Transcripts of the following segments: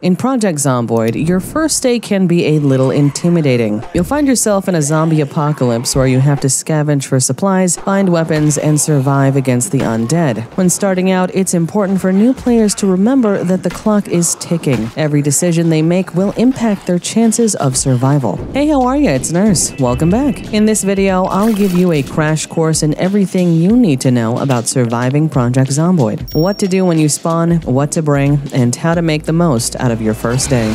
In Project Zomboid, your first day can be a little intimidating. You'll find yourself in a zombie apocalypse where you have to scavenge for supplies, find weapons, and survive against the undead. When starting out, it's important for new players to remember that the clock is ticking. Every decision they make will impact their chances of survival. Hey, how are ya? It's Nurse. Welcome back. In this video, I'll give you a crash course in everything you need to know about surviving Project Zomboid. What to do when you spawn, what to bring, and how to make the most out of your first day.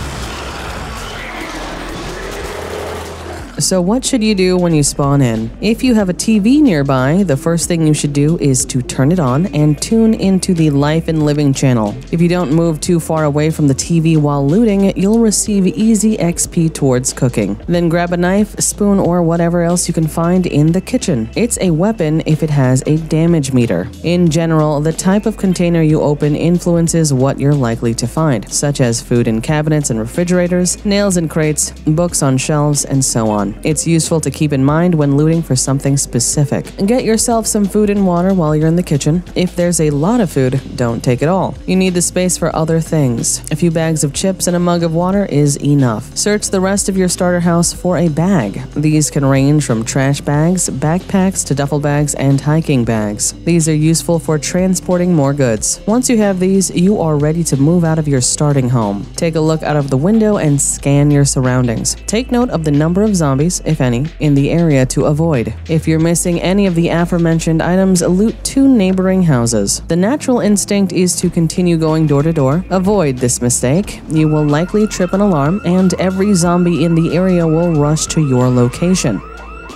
So what should you do when you spawn in? If you have a TV nearby, the first thing you should do is to turn it on and tune into the Life and Living channel. If you don't move too far away from the TV while looting, you'll receive easy XP towards cooking. Then grab a knife, spoon, or whatever else you can find in the kitchen. It's a weapon if it has a damage meter. In general, the type of container you open influences what you're likely to find, such as food in cabinets and refrigerators, nails in crates, books on shelves, and so on. It's useful to keep in mind when looting for something specific. Get yourself some food and water while you're in the kitchen. If there's a lot of food, don't take it all. You need the space for other things. A few bags of chips and a mug of water is enough. Search the rest of your starter house for a bag. These can range from trash bags, backpacks, to duffel bags, and hiking bags. These are useful for transporting more goods. Once you have these, you are ready to move out of your starting home. Take a look out of the window and scan your surroundings. Take note of the number of zombies, if any, in the area to avoid. If you're missing any of the aforementioned items, loot 2 neighboring houses. The natural instinct is to continue going door to door. Avoid this mistake. You will likely trip an alarm, and every zombie in the area will rush to your location.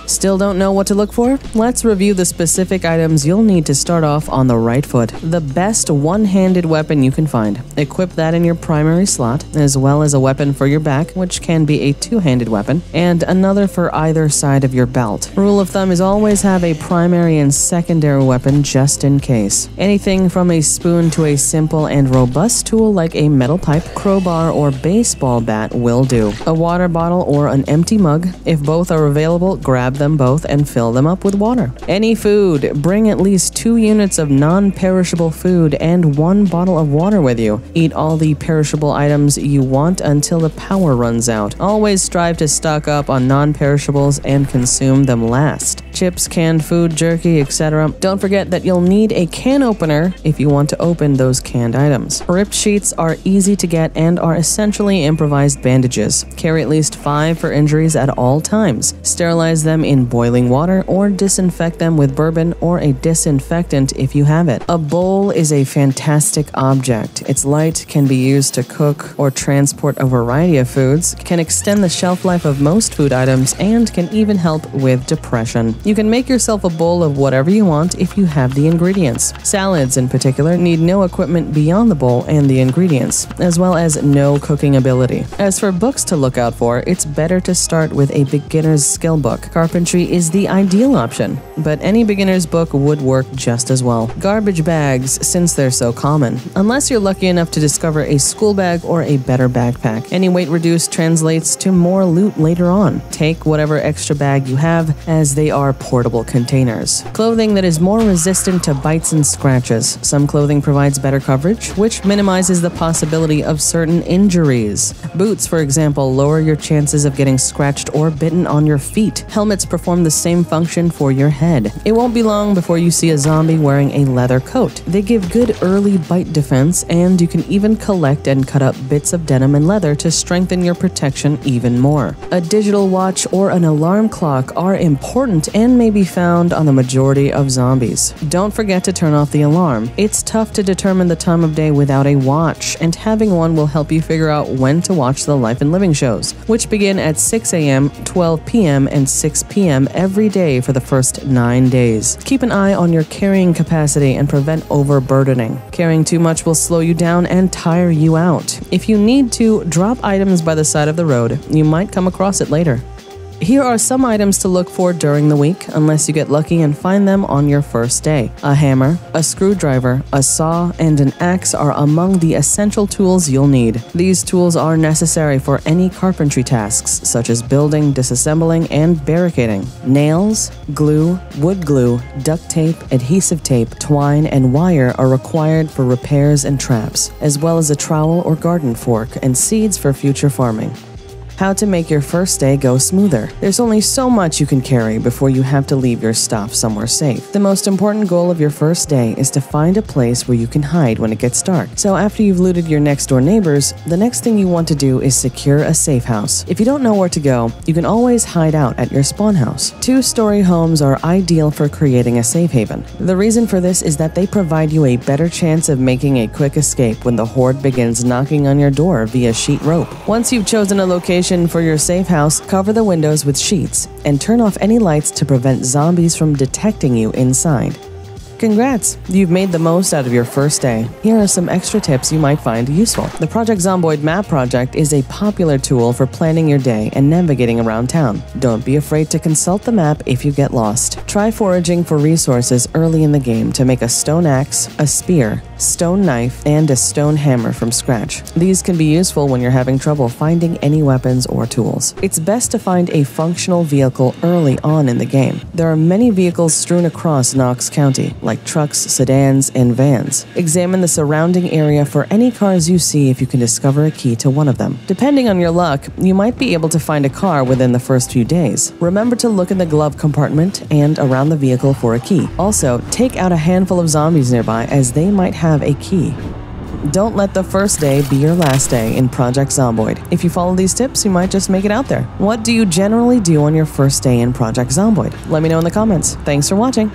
Still don't know what to look for? Let's review the specific items you'll need to start off on the right foot. The best one-handed weapon you can find. Equip that in your primary slot, as well as a weapon for your back, which can be a two-handed weapon, and another for either side of your belt. Rule of thumb is always have a primary and secondary weapon just in case. Anything from a spoon to a simple and robust tool like a metal pipe, crowbar, or baseball bat will do. A water bottle or an empty mug. If both are available, grab them both and fill them up with water. Any food, bring at least 2 units of non-perishable food and 1 bottle of water with you. Eat all the perishable items you want until the power runs out. Always strive to stock up on non-perishables and consume them last. Chips, canned food, jerky, etc. Don't forget that you'll need a can opener if you want to open those canned items. Ripped sheets are easy to get and are essentially improvised bandages. Carry at least 5 for injuries at all times. Sterilize them in boiling water or disinfect them with bourbon or a disinfectant if you have it. A bowl is a fantastic object. It's light, can be used to cook or transport a variety of foods, can extend the shelf life of most food items, and can even help with depression. You can make yourself a bowl of whatever you want if you have the ingredients. Salads, in particular, need no equipment beyond the bowl and the ingredients, as well as no cooking ability. As for books to look out for, it's better to start with a beginner's skill book. Carpentry is the ideal option, but any beginner's book would work just as well. Garbage bags, since they're so common. Unless you're lucky enough to discover a school bag or a better backpack. Any weight reduced translates to more loot later on. Take whatever extra bag you have, as they are portable containers. Clothing that is more resistant to bites and scratches. Some clothing provides better coverage, which minimizes the possibility of certain injuries. Boots, for example, lower your chances of getting scratched or bitten on your feet. Helmets perform the same function for your head. It won't be long before you see a zombie wearing a leather coat. They give good early bite defense, and you can even collect and cut up bits of denim and leather to strengthen your protection even more. A digital watch or an alarm clock are important and may be found on the majority of zombies. Don't forget to turn off the alarm. It's tough to determine the time of day without a watch, and having one will help you figure out when to watch the Life and Living shows, which begin at 6 a.m., 12 p.m., and 6 p.m. every day for the first 9 days. Keep an eye on your carrying capacity and prevent overburdening. Carrying too much will slow you down and tire you out. If you need to, drop items by the side of the road. You might come across it later. Here are some items to look for during the week, unless you get lucky and find them on your first day. A hammer, a screwdriver, a saw, and an axe are among the essential tools you'll need. These tools are necessary for any carpentry tasks, such as building, disassembling, and barricading. Nails, glue, wood glue, duct tape, adhesive tape, twine, and wire are required for repairs and traps, as well as a trowel or garden fork and seeds for future farming. How to make your first day go smoother. There's only so much you can carry before you have to leave your stuff somewhere safe. The most important goal of your first day is to find a place where you can hide when it gets dark. So after you've looted your next door neighbors, the next thing you want to do is secure a safe house. If you don't know where to go, you can always hide out at your spawn house. Two-story homes are ideal for creating a safe haven. The reason for this is that they provide you a better chance of making a quick escape when the horde begins knocking on your door via sheet rope. Once you've chosen a location for your safe house, cover the windows with sheets and turn off any lights to prevent zombies from detecting you inside. Congrats! You've made the most out of your first day. Here are some extra tips you might find useful. The Project Zomboid map project is a popular tool for planning your day and navigating around town. Don't be afraid to consult the map if you get lost. Try foraging for resources early in the game to make a stone axe, a spear, stone knife, and a stone hammer from scratch. These can be useful when you're having trouble finding any weapons or tools. It's best to find a functional vehicle early on in the game. There are many vehicles strewn across Knox County, like trucks, sedans, and vans. Examine the surrounding area for any cars you see if you can discover a key to one of them. Depending on your luck, you might be able to find a car within the first few days. Remember to look in the glove compartment and around the vehicle for a key. Also, take out a handful of zombies nearby, as they might have a key. Don't let the first day be your last day in Project Zomboid. If you follow these tips, you might just make it out there. What do you generally do on your first day in Project Zomboid? Let me know in the comments. Thanks for watching.